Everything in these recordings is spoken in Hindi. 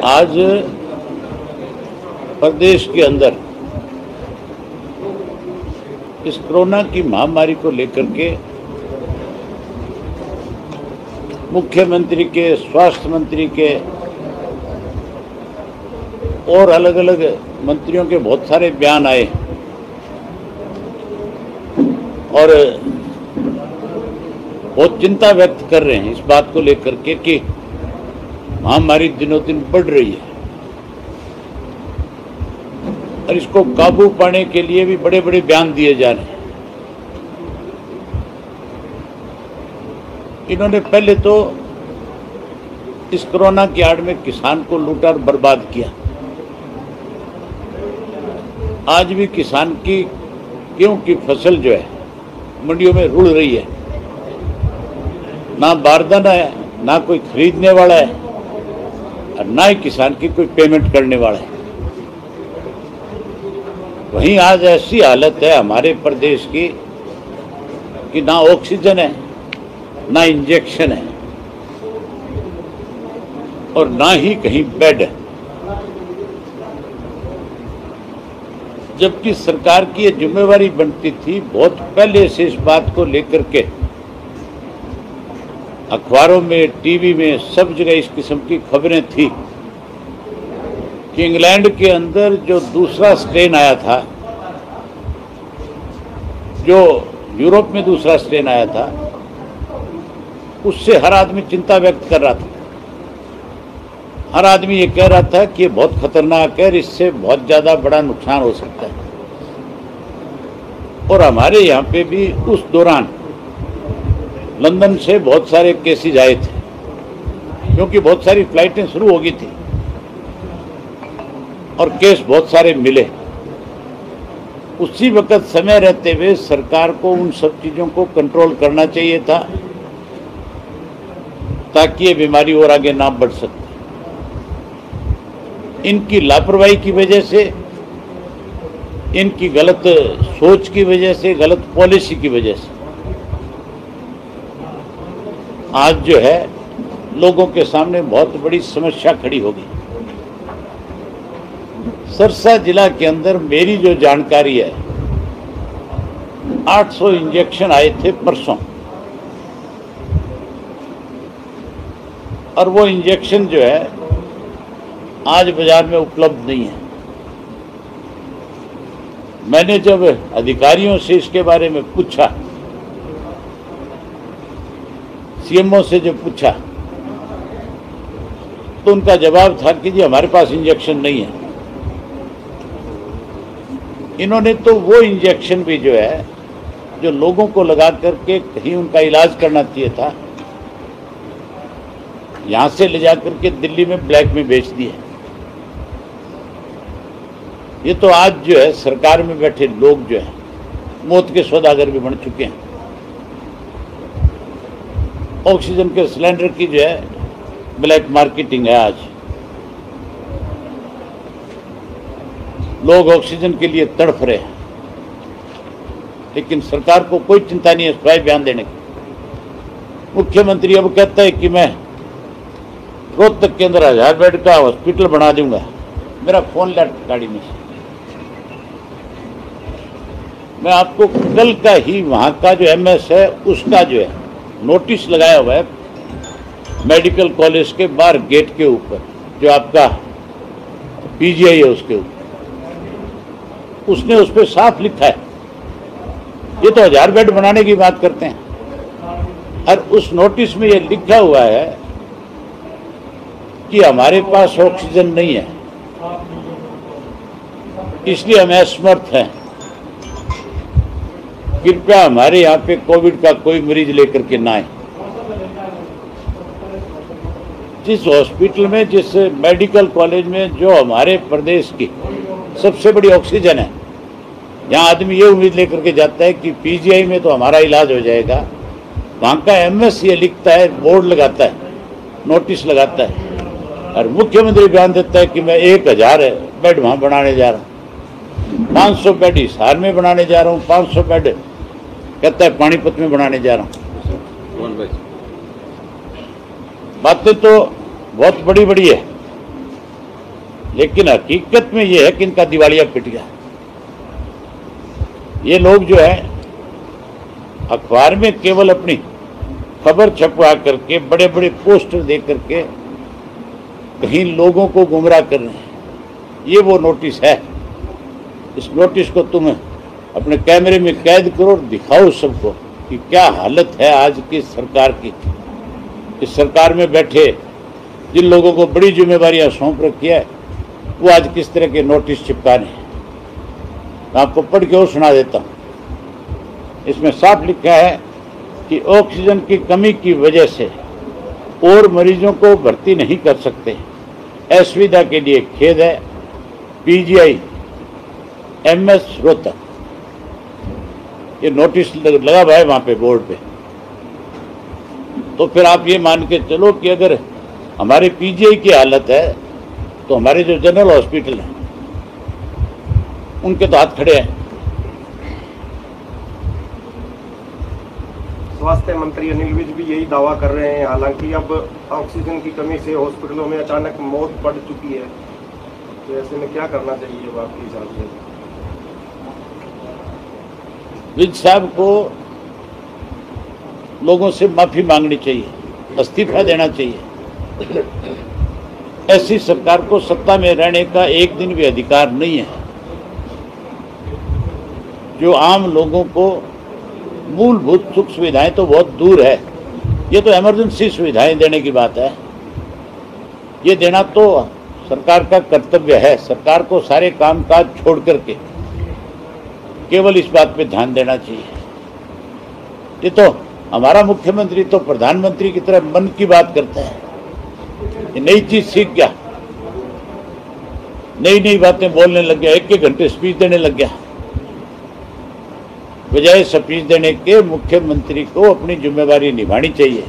आज प्रदेश के अंदर इस कोरोना की महामारी को लेकर के मुख्यमंत्री के, स्वास्थ्य मंत्री के और अलग अलग मंत्रियों के बहुत सारे बयान आए और बहुत चिंता व्यक्त कर रहे हैं इस बात को लेकर के कि महामारी दिनों दिन बढ़ रही है और इसको काबू पाने के लिए भी बड़े बड़े बयान दिए जा रहे हैं। इन्होंने पहले तो इस कोरोना की आड़ में किसान को लूटा और बर्बाद किया। आज भी किसान की गेहूं की फसल जो है मंडियों में रुल रही है, ना बारदाना है, ना कोई खरीदने वाला है और ना ही किसान की कोई पेमेंट करने वाला है। वहीं आज ऐसी हालत है हमारे प्रदेश की कि ना ऑक्सीजन है, ना इंजेक्शन है और ना ही कहीं बेड है। जबकि सरकार की ये जिम्मेवारी बनती थी बहुत पहले से इस बात को लेकर के अखबारों में, टीवी में, सब जगह इस किस्म की खबरें थी कि इंग्लैंड के अंदर जो दूसरा स्ट्रेन आया था, जो यूरोप में दूसरा स्ट्रेन आया था, उससे हर आदमी चिंता व्यक्त कर रहा था। हर आदमी ये कह रहा था कि ये बहुत खतरनाक है, इससे बहुत ज़्यादा बड़ा नुकसान हो सकता है। और हमारे यहाँ पे भी उस दौरान लंदन से बहुत सारे केसेज आए थे क्योंकि बहुत सारी फ्लाइटें शुरू हो गई थी और केस बहुत सारे मिले। उसी वक्त समय रहते हुए सरकार को उन सब चीज़ों को कंट्रोल करना चाहिए था ताकि ये बीमारी और आगे ना बढ़ सके। इनकी लापरवाही की वजह से, इनकी गलत सोच की वजह से, गलत पॉलिसी की वजह से आज जो है लोगों के सामने बहुत बड़ी समस्या खड़ी होगी। सरसा जिला के अंदर मेरी जो जानकारी है 800 इंजेक्शन आए थे परसों और वो इंजेक्शन जो है आज बाजार में उपलब्ध नहीं है। मैंने जब अधिकारियों से इसके बारे में पूछा, सीएमओ से जब पूछा तो उनका जवाब था कि जी हमारे पास इंजेक्शन नहीं है। इन्होंने तो वो इंजेक्शन भी जो है जो लोगों को लगा करके कहीं उनका इलाज करना चाहिए था, यहां से ले जाकर के दिल्ली में ब्लैक में बेच दिए। ये तो आज जो है सरकार में बैठे लोग जो है मौत के सौदागर भी बन चुके हैं। ऑक्सीजन के सिलेंडर की जो है ब्लैक मार्केटिंग है। आज लोग ऑक्सीजन के लिए तड़फ रहे हैं लेकिन सरकार को कोई चिंता नहीं है सिवाय बयान देने की। मुख्यमंत्री अब कहता है कि मैं रोहतक के अंदर 1000 बेड का हॉस्पिटल बना दूंगा। मेरा फोन लट गाड़ी में से, मैं आपको कल का ही वहां का जो एमएस है उसका जो है नोटिस लगाया हुआ है मेडिकल कॉलेज के बाहर गेट के ऊपर, जो आपका पीजीआई है उसके ऊपर। उसने उस पर साफ लिखा है, ये तो 1000 बेड बनाने की बात करते हैं और उस नोटिस में ये लिखा हुआ है कि हमारे पास ऑक्सीजन नहीं है इसलिए हम असमर्थ हैं। कृपया हमारे यहाँ पे कोविड का कोई मरीज लेकर के ना आए। जिस हॉस्पिटल में, जिस मेडिकल कॉलेज में जो हमारे प्रदेश की सबसे बड़ी ऑक्सीजन है, यहाँ आदमी ये उम्मीद लेकर के जाता है कि पीजीआई में तो हमारा इलाज हो जाएगा। वहाँ का एमएस ये लिखता है, बोर्ड लगाता है, नोटिस लगाता है और मुख्यमंत्री बयान देता है कि मैं 1000 बेड वहाँ बनाने जा रहा हूँ, 500 बेड हिसार में बनाने जा रहा हूँ, 500 बेड कहता है पानीपत में बनाने जा रहा हूँ। बातें तो बहुत बड़ी बड़ी है लेकिन हकीकत में ये है कि इनका दिवालिया पिट गया। ये लोग जो है अखबार में केवल अपनी खबर छपवा करके, बड़े बड़े पोस्टर दे करके कहीं लोगों को गुमराह कर रहे हैं। ये वो नोटिस है। इस नोटिस को तुम अपने कैमरे में कैद करो और दिखाओ सबको कि क्या हालत है आज की सरकार की। इस सरकार में बैठे जिन लोगों को बड़ी जिम्मेवारियां सौंप रखी है, वो आज किस तरह के नोटिस चिपका रहे हैं। मैं आपको पढ़ के और सुना देता हूँ। इसमें साफ लिखा है कि ऑक्सीजन की कमी की वजह से और मरीजों को भर्ती नहीं कर सकते। असुविधा के लिए खेद है। PGI MS Rohtak. ये नोटिस लगा हुआ है वहां पे बोर्ड पे। तो फिर आप ये मान के चलो कि अगर हमारे पीजीआई की हालत है तो हमारे जो जनरल हॉस्पिटल हैं उनके तो हाथ खड़े हैं। स्वास्थ्य मंत्री अनिल विज भी यही दावा कर रहे हैं। हालांकि अब ऑक्सीजन की कमी से हॉस्पिटलों में अचानक मौत बढ़ चुकी है, तो ऐसे में क्या करना चाहिए आपके हिसाब से? विज साहब को लोगों से माफी मांगनी चाहिए, इस्तीफा देना चाहिए। ऐसी सरकार को सत्ता में रहने का एक दिन भी अधिकार नहीं है, जो आम लोगों को मूलभूत सुख सुविधाएं तो बहुत दूर है। ये तो इमरजेंसी सुविधाएं देने की बात है। ये देना तो सरकार का कर्तव्य है। सरकार को सारे कामकाज छोड़ करके केवल इस बात पे ध्यान देना चाहिए। ये तो हमारा मुख्यमंत्री तो प्रधानमंत्री की तरह मन की बात करता है। ये नई चीज सीख गया, नई नई बातें बोलने लग गया, एक घंटे स्पीच देने लग गया। बजाय स्पीच देने के मुख्यमंत्री को अपनी जिम्मेवारी निभानी चाहिए।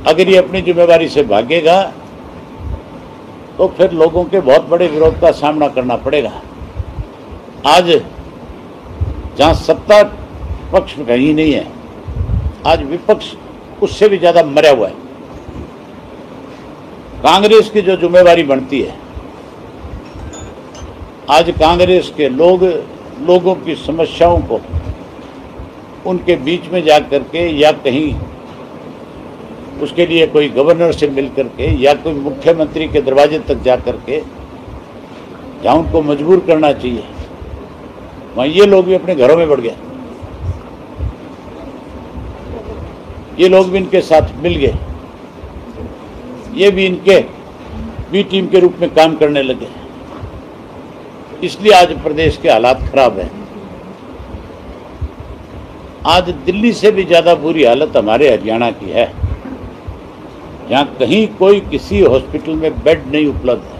अगर ये अपनी जिम्मेवारी से भागेगा तो फिर लोगों के बहुत बड़े विरोध का सामना करना पड़ेगा। आज जहां सत्ता पक्ष कहीं नहीं है, आज विपक्ष उससे भी ज्यादा मरा हुआ है। कांग्रेस की जो जिम्मेवारी बनती है, आज कांग्रेस के लोग लोगों की समस्याओं को उनके बीच में जाकर के, या कहीं उसके लिए कोई गवर्नर से मिल करके, या कोई मुख्यमंत्री के दरवाजे तक जाकर के जहां उनको मजबूर करना चाहिए, वहां ये लोग भी अपने घरों में बढ़ गए। ये लोग भी इनके साथ मिल गए, ये भी इनके बी टीम के रूप में काम करने लगे। इसलिए आज प्रदेश के हालात खराब है। आज दिल्ली से भी ज्यादा बुरी हालत हमारे हरियाणा की है, जहां कहीं कोई किसी हॉस्पिटल में बेड नहीं उपलब्ध है।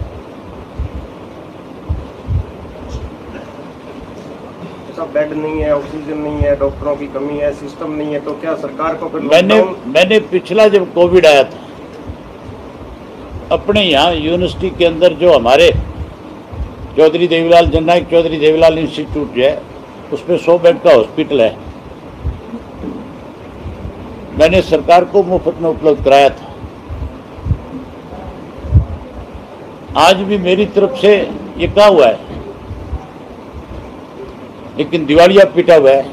बेड नहीं है, ऑक्सीजन नहीं है, डॉक्टरों की कमी है, सिस्टम नहीं है, तो क्या सरकार को फिर मैंने पिछला जब कोविड आया था, अपने यहाँ यूनिवर्सिटी के अंदर जो हमारे चौधरी देवीलाल जननायक चौधरी देवीलाल इंस्टीट्यूट जो है, उसमें 100 बेड का हॉस्पिटल है। मैंने सरकार को मुफ्त में उपलब्ध कराया था। आज भी मेरी तरफ से ये कहा हुआ है, लेकिन दिवालिया पिटा हुआ है,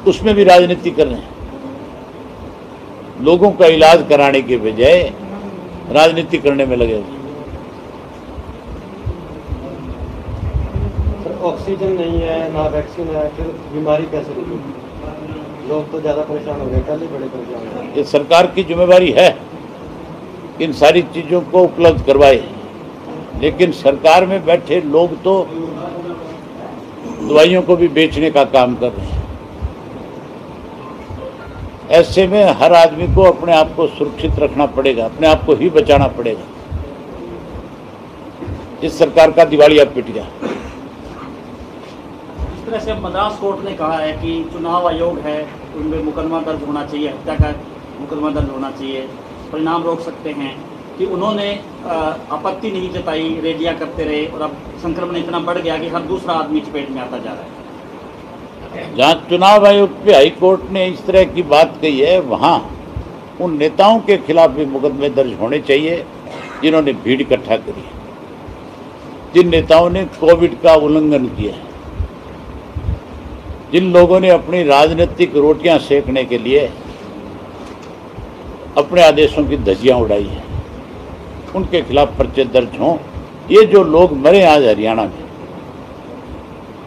उसमें भी राजनीति कर रहे हैं। लोगों का इलाज कराने के बजाय राजनीति करने में लगे हुए। ऑक्सीजन नहीं है, ना वैक्सीन है, फिर बीमारी कैसे रुकेगी? लोग तो ज़्यादा परेशान हो गए, कल ही बड़े परेशान हो गए। ये सरकार की जिम्मेवारी है, इन सारी चीज़ों को उपलब्ध करवाए, लेकिन सरकार में बैठे लोग तो दवाइयों को भी बेचने का काम कर रहे हैं। ऐसे में हर आदमी को अपने आप को सुरक्षित रखना पड़ेगा, अपने आप को ही बचाना पड़ेगा। इस सरकार का दिवालिया पिट गया। इस तरह से मद्रास कोर्ट ने कहा है कि चुनाव आयोग है, उनमें मुकदमा दर्ज होना चाहिए, हत्या का मुकदमा दर्ज होना चाहिए, परिणाम रोक सकते हैं, कि उन्होंने आपत्ति नहीं जताई, रैलियां करते रहे और अब संक्रमण इतना बढ़ गया कि हर दूसरा आदमी चपेट में आता जा रहा है। जहाँ चुनाव आयोग पे हाई कोर्ट ने इस तरह की बात कही है, वहाँ उन नेताओं के खिलाफ भी मुकदमे दर्ज होने चाहिए जिन्होंने भीड़ इकट्ठा करी, जिन नेताओं ने कोविड का उल्लंघन किया, जिन लोगों ने अपनी राजनीतिक रोटियां सेकने के लिए अपने आदेशों की धज्जियां उड़ाई है, उनके खिलाफ पर्चे दर्ज हों। ये जो लोग मरे आज हरियाणा में,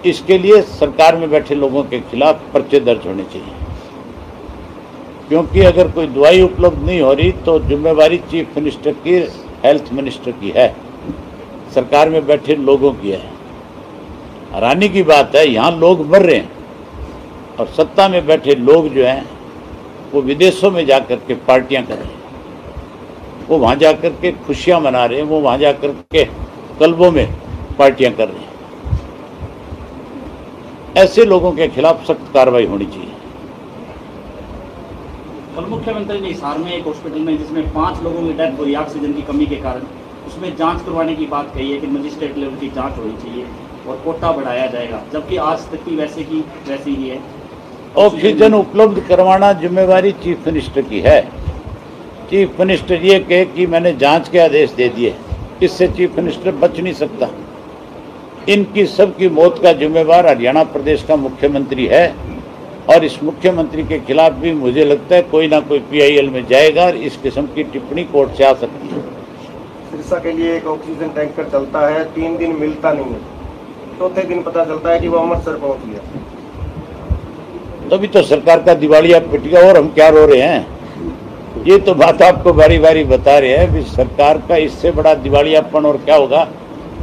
इसके लिए सरकार में बैठे लोगों के खिलाफ पर्चे दर्ज होने चाहिए, क्योंकि अगर कोई दवाई उपलब्ध नहीं हो रही तो जिम्मेवारी चीफ मिनिस्टर की, हेल्थ मिनिस्टर की है, सरकार में बैठे लोगों की है। हैरानी की बात है, यहाँ लोग मर रहे हैं और सत्ता में बैठे लोग जो हैं वो विदेशों में जाकर के पार्टियां कर रहे हैं, वो वहाँ जाकर के खुशियां मना रहे हैं, वो वहाँ जाकर के क्लबों में पार्टियां कर रहे हैं। ऐसे लोगों के खिलाफ सख्त कार्रवाई होनी चाहिए। कल मुख्यमंत्री ने हिसार में एक हॉस्पिटल में जिसमें 5 लोगों की डेथ हुई ऑक्सीजन की कमी के कारण, उसमें जांच करवाने की बात कही है कि मजिस्ट्रेट लेवल की जांच होनी चाहिए और कोटा बढ़ाया जाएगा, जबकि आज स्थिति वैसे की वैसी ही है। ऑक्सीजन उपलब्ध करवाना जिम्मेवारी चीफ मिनिस्टर की है। चीफ मिनिस्टर ये कहे कि मैंने जांच के आदेश दे दिए, इससे चीफ मिनिस्टर बच नहीं सकता। इनकी सबकी मौत का जिम्मेवार हरियाणा प्रदेश का मुख्यमंत्री है और इस मुख्यमंत्री के खिलाफ भी मुझे लगता है कोई ना कोई PIL में जाएगा और इस किस्म की टिप्पणी कोर्ट से आ सकती है। सिरसा के लिए एक ऑक्सीजन टैंकर चलता है, 3 दिन मिलता नहीं है, चौथे दिन पता चलता है कि वो अमृतसर पहुंच गया। तभी तो सरकार का दिवालिया पिट गया और हम क्या रो रहे हैं। ये तो बात आपको बारी बारी बता रहे हैं भी सरकार का इससे बड़ा दिवालियापन और क्या होगा।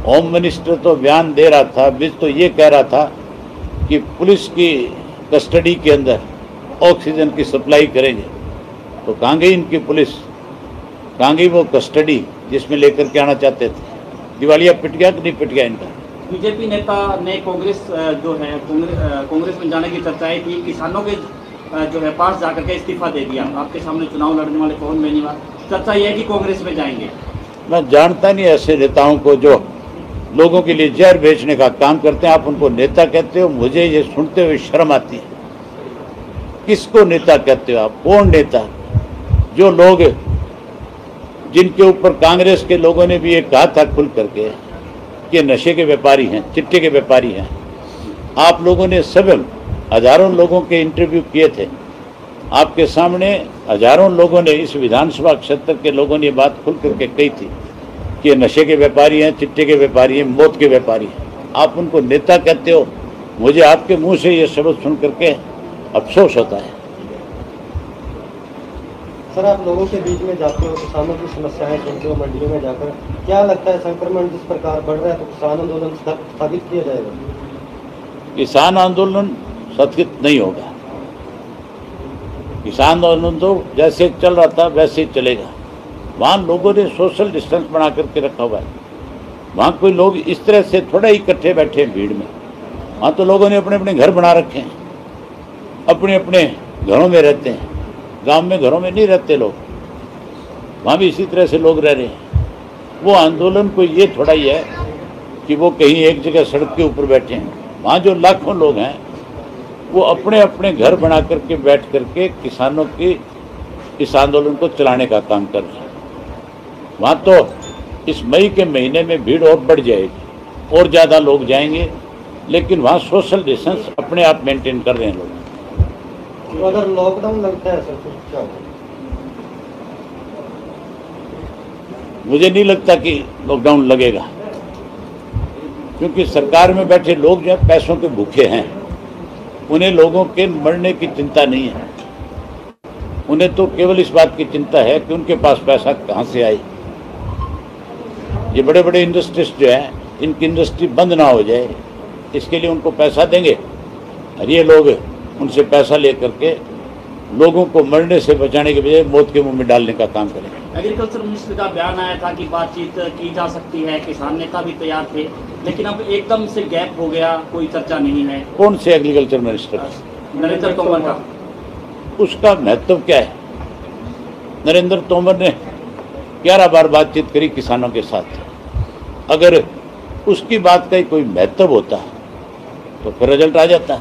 होम मिनिस्टर तो बयान दे रहा था, बीच तो ये कह रहा था कि पुलिस की कस्टडी के अंदर ऑक्सीजन की सप्लाई करेंगे, तो कहाँ गई इनकी पुलिस, कहाँ गई वो कस्टडी जिसमें लेकर के आना चाहते थे। दिवालिया पिट गया कि नहीं पिट गया इनका। बीजेपी नेता ने कांग्रेस जो है कांग्रेस में जाने की चर्चाएं थी, किसानों के जो है पास जाकर के इस्तीफा दे दिया। आपके सामने चुनाव लड़ने वाले पवन बेनीवाल, चर्चा यह है कि कांग्रेस में जाएंगे। मैं जानता नहीं ऐसे नेताओं को जो लोगों के लिए जहर बेचने का काम करते हैं। आप उनको नेता कहते हो, मुझे ये सुनते हुए शर्म आती है। किसको नेता कहते हो आप? कौन नेता? जो लोग जिनके ऊपर कांग्रेस के लोगों ने भी ये कहा था खुल करके कि नशे के व्यापारी हैं, चिट्टे के व्यापारी हैं। आप लोगों ने सब हजारों लोगों के इंटरव्यू किए थे, आपके सामने हजारों लोगों ने, इस विधानसभा क्षेत्र के लोगों ने ये बात खुल करके कही थी कि नशे के व्यापारी हैं, चिट्टे के व्यापारी हैं, मौत के व्यापारी हैं। आप उनको नेता कहते हो। मुझे आपके मुंह से ये शब्द सुन करके अफसोस होता है। सर, आप लोगों के बीच में जाते हो, किसानों की समस्याएं सुनते हो, मंडियों में जाकर, क्या लगता है संक्रमण जिस प्रकार बढ़ रहा है तो किसान आंदोलन स्थगित किया जाएगा? किसान आंदोलन स्थगित नहीं होगा। किसान आंदोलन तो जैसे चल रहा था वैसे ही चलेगा। वहाँ लोगों ने सोशल डिस्टेंस बना करके रखा हुआ है। वहाँ कोई लोग इस तरह से थोड़ा इकट्ठे बैठे हैं भीड़ में। वहाँ तो लोगों ने अपने अपने घर बना रखे हैं, अपने अपने घरों में रहते हैं। गांव में घरों में नहीं रहते लोग, वहाँ भी इसी तरह से लोग रह रहे हैं। वो आंदोलन कोई ये थोड़ा ही है कि वो कहीं एक जगह सड़क के ऊपर बैठे हैं। वहाँ जो लाखों लोग हैं वो अपने अपने घर बना करके बैठ करके किसानों की इस आंदोलन को चलाने का काम कर रहे हैं। वहाँ तो इस मई के महीने में भीड़ और बढ़ जाएगी और ज़्यादा लोग जाएंगे, लेकिन वहाँ सोशल डिस्टेंस अपने आप मेंटेन कर रहे हैं लोग। तो अगर लॉकडाउन लगता है सर तो क्या होगा? मुझे नहीं लगता कि लॉकडाउन लगेगा, क्योंकि सरकार में बैठे लोग जो है पैसों के भूखे हैं। उन्हें लोगों के मरने की चिंता नहीं है, उन्हें तो केवल इस बात की चिंता है कि उनके पास पैसा कहाँ से आए। ये बड़े बड़े इंडस्ट्रीज जो हैं, इनकी इंडस्ट्री बंद ना हो जाए, इसके लिए उनको पैसा देंगे और ये लोग उनसे पैसा लेकर के लोगों को मरने से बचाने के बजाय मौत के मुंह में डालने का काम करेंगे। एग्रीकल्चर मिनिस्टर का बयान आया था कि बातचीत की जा सकती है, किसान नेता भी तैयार थे, लेकिन अब एकदम से गैप हो गया, कोई चर्चा नहीं है। कौन से एग्रीकल्चर मिनिस्टर? नरेंद्र तोमर का। उसका महत्व क्या है? नरेंद्र तोमर ने 11 बार बातचीत करी किसानों के साथ। अगर उसकी बात का कोई महत्व होता तो फिर रिजल्ट आ जाता।